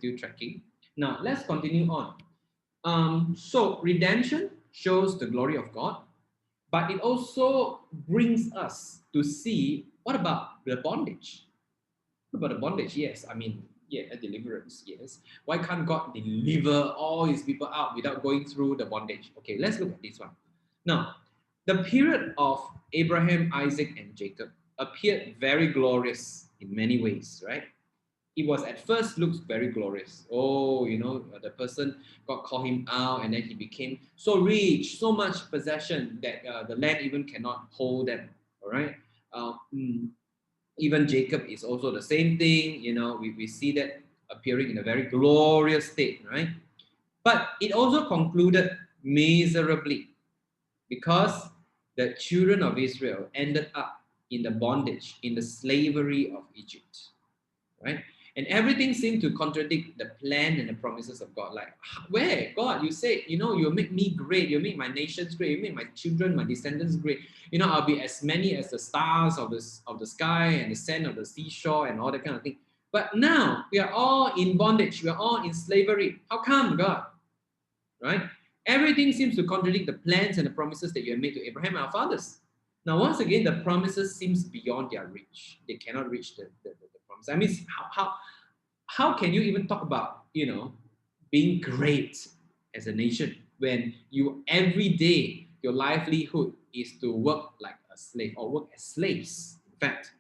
still tracking. Now, let's continue on. So redemption shows the glory of God, but it also brings us to see, what about the bondage? What about the bondage? Yes, I mean, yeah, a deliverance, yes. Why can't God deliver all his people out without going through the bondage? Okay, let's look at this one. Now, the period of Abraham, Isaac, and Jacob appeared very glorious in many ways, right? It was at first looks very glorious. Oh, the person, God called him out, and then he became so rich, so much possession that the land even cannot hold them. All right. Uh, mm, Even Jacob is also the same thing. We see that appearing in a very glorious state, right? But it also concluded miserably because the children of Israel ended up in the bondage, in the slavery of Egypt, right? And everything seemed to contradict the plan and the promises of God. Like, where? God, you said, you'll make me great. You'll make my nations great. You make my children, my descendants great. I'll be as many as the stars of the sky and the sand of the seashore and all that kind of thing. But now we are all in bondage. We are all in slavery. How come, God? Right? Everything seems to contradict the plans and the promises that you have made to Abraham, our fathers. Now, once again, the promises seems beyond their reach. They cannot reach the promise. I mean, how can you even talk about, being great as a nation when you every day your livelihood is to work like a slave or work as slaves, in fact,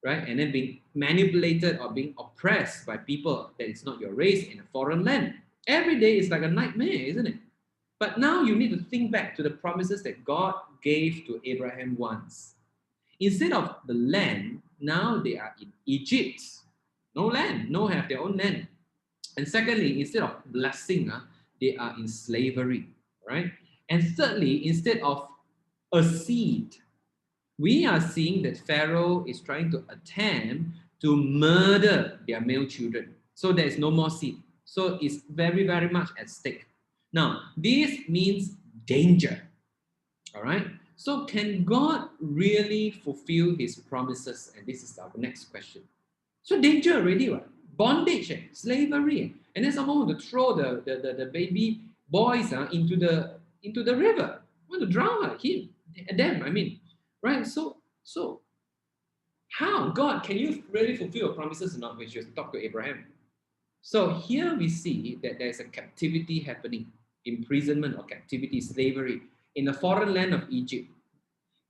right? And then being manipulated or being oppressed by people that is not your race in a foreign land. Every day is like a nightmare, isn't it? But now you need to think back to the promises that God gave to Abraham once. Instead of the land, now they are in Egypt. No land, no have their own land. And secondly, instead of blessing, they are in slavery, right? And thirdly, instead of a seed, we are seeing that Pharaoh is trying to attempt to murder their male children. So there is no more seed. So it's very, very much at stake. Now, this means danger. All right. So can God really fulfill his promises? And this is our next question. So danger already, right? Bondage, slavery. And then someone want to throw the baby boys into the river. Want to drown him, them, I mean. Right? So how? God, can you really fulfill your promises or not? Which you talk to Abraham. So here we see that there's a captivity happening, imprisonment or captivity, slavery in the foreign land of Egypt.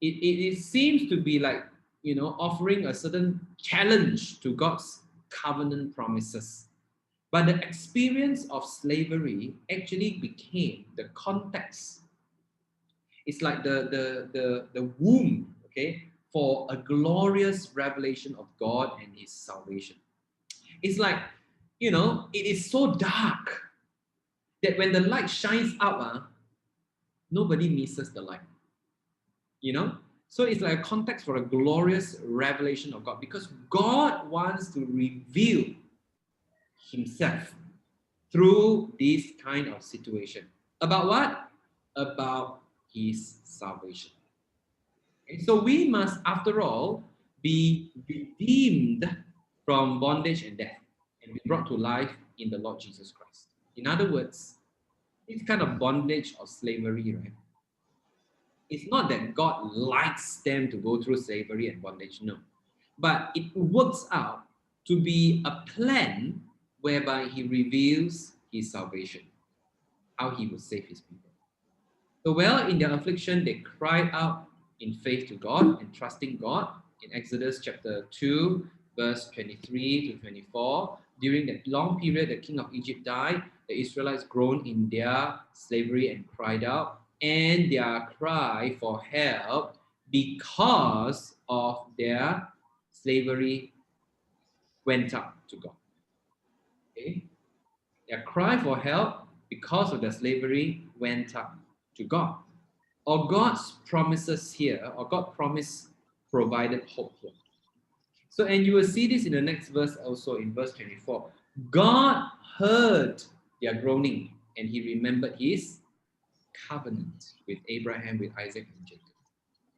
It seems to be like, offering a certain challenge to God's covenant promises. But the experience of slavery actually became the context. It's like the womb, okay, for a glorious revelation of God and his salvation. It's like, it is so dark that when the light shines out, nobody misses the light. So it's like a context for a glorious revelation of God, because God wants to reveal himself through this kind of situation. About what? About his salvation. Okay? So we must, after all, be redeemed from bondage and death and be brought to life in the Lord Jesus Christ. In other words, this kind of bondage or slavery, right? It's not that God likes them to go through slavery and bondage, no. But it works out to be a plan whereby he reveals his salvation, how he will save his people. So while in their affliction, they cried out in faith to God and trusting God. In Exodus chapter 2, verse 23 to 24, during that long period, the king of Egypt died. The Israelites groaned in their slavery and cried out, and their cry for help because of their slavery went up to God. Okay? Their cry for help because of their slavery went up to God. Or God's promises here, or God promised provided hope here. So, and you will see this in the next verse also, in verse 24. God heard their groaning and he remembered his covenant with Abraham, with Isaac, and Jacob.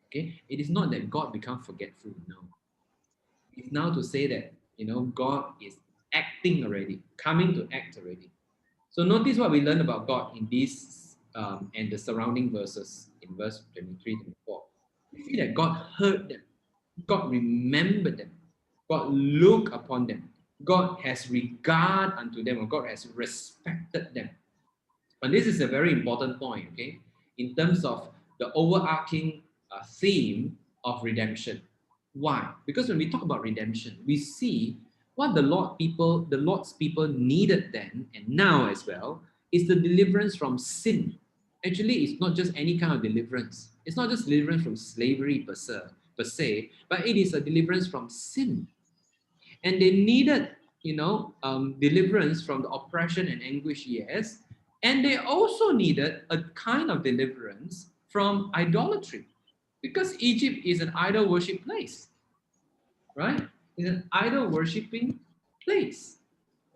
Okay? It is not that God becomes forgetful, no. It's now to say that, God is acting already, coming to act already. So notice what we learn about God in these and the surrounding verses in verse 23, 24. We see that God heard them, God remembered them, God looked upon them, God has regard unto them, or God has respected them. And this is a very important point, okay, in terms of the overarching theme of redemption. Why? Because when we talk about redemption, we see what the Lord's people needed then and now as well is the deliverance from sin. Actually, it's not just any kind of deliverance. It's not just deliverance from slavery per se, but it is a deliverance from sin. And they needed, deliverance from the oppression and anguish, yes. And they also needed a kind of deliverance from idolatry, because Egypt is an idol worship place, right? It's an idol worshiping place,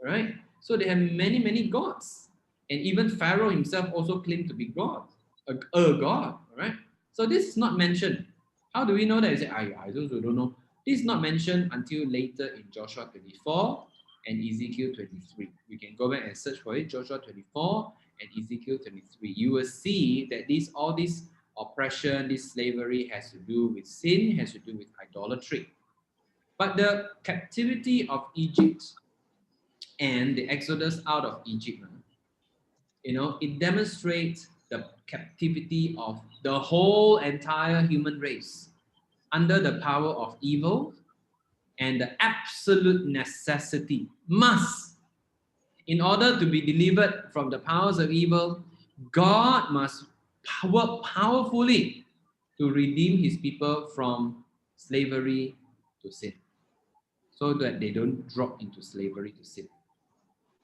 right? So they have many, many gods. And even Pharaoh himself also claimed to be God, a god, right? So this is not mentioned. How do we know that? You say, I also don't know. This is not mentioned until later in Joshua 24 and Ezekiel 23. You can go back and search for it, Joshua 24 and Ezekiel 23. You will see that all this oppression, this slavery has to do with sin, has to do with idolatry. But the captivity of Egypt and the exodus out of Egypt, it demonstrates the captivity of the whole entire human race under the power of evil, and the absolute necessity must, in order to be delivered from the powers of evil, God must work powerfully to redeem his people from slavery to sin, so that they don't drop into slavery to sin.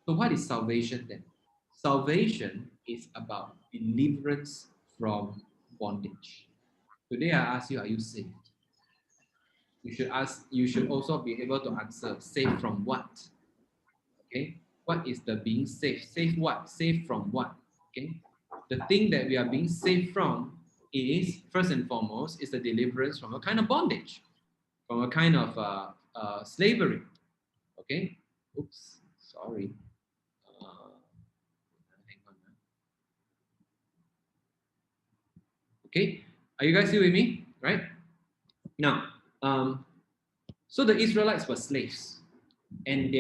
So, what is salvation then? Salvation is about deliverance from bondage. Today, I ask you, are you saved? You should also be able to answer, saved from what? Okay. What is the being saved? Saved what? Saved from what? Okay. The thing that we are being saved from is, first and foremost, is the deliverance from a kind of bondage, from a kind of slavery. Okay. Oops. Sorry. Hang on. Okay, are you guys still with me? Right now, so the Israelites were slaves, and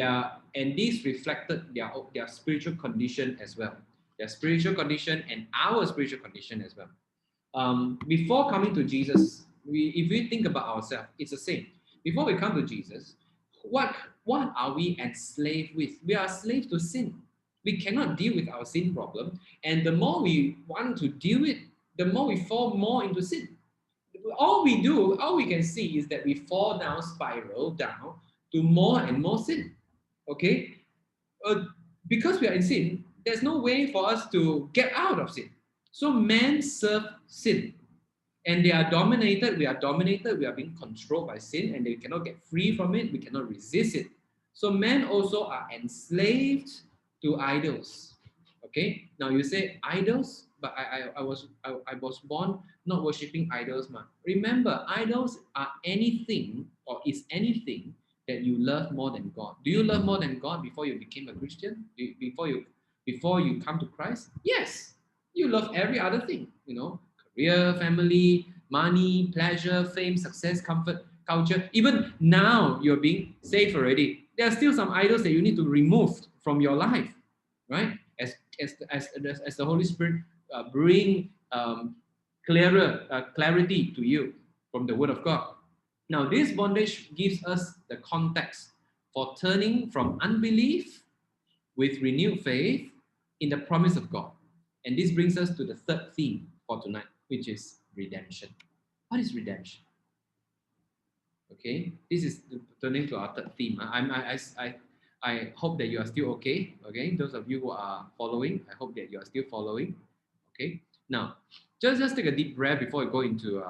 these reflected their spiritual condition as well, their spiritual condition and our spiritual condition as well. Before coming to Jesus, if we think about ourselves, it's the same. Before we come to Jesus, what are we enslaved with? We are slaves to sin. We cannot deal with our sin problem, and the more we want to deal with, the more we fall more into sin. All we can see is that we fall down, spiral down to more and more sin. Okay, uh, because we are in sin, there's no way for us to get out of sin. So men serve sin, and they are dominated. We are dominated. We are being controlled by sin, and they cannot get free from it. We cannot resist it. So men also are enslaved to idols. Okay. Now you say idols, but I was born not worshiping idols, man. Remember, idols are anything or is anything that you love more than God. Do you love more than God before you became a Christian? Before you come to Christ? Yes, you love every other thing. Career, family, money, pleasure, fame, success, comfort, culture. Even now, you're being saved already. There are still some idols that you need to remove from your life, right? As the Holy Spirit bring clarity to you from the Word of God. Now, this bondage gives us the context for turning from unbelief with renewed faith in the promise of God. And this brings us to the third theme for tonight, which is redemption. What is redemption? Okay, this is turning to our third theme. I hope that you are still okay. Okay, those of you who are following, I hope that you are still following. Okay, now just take a deep breath before we go into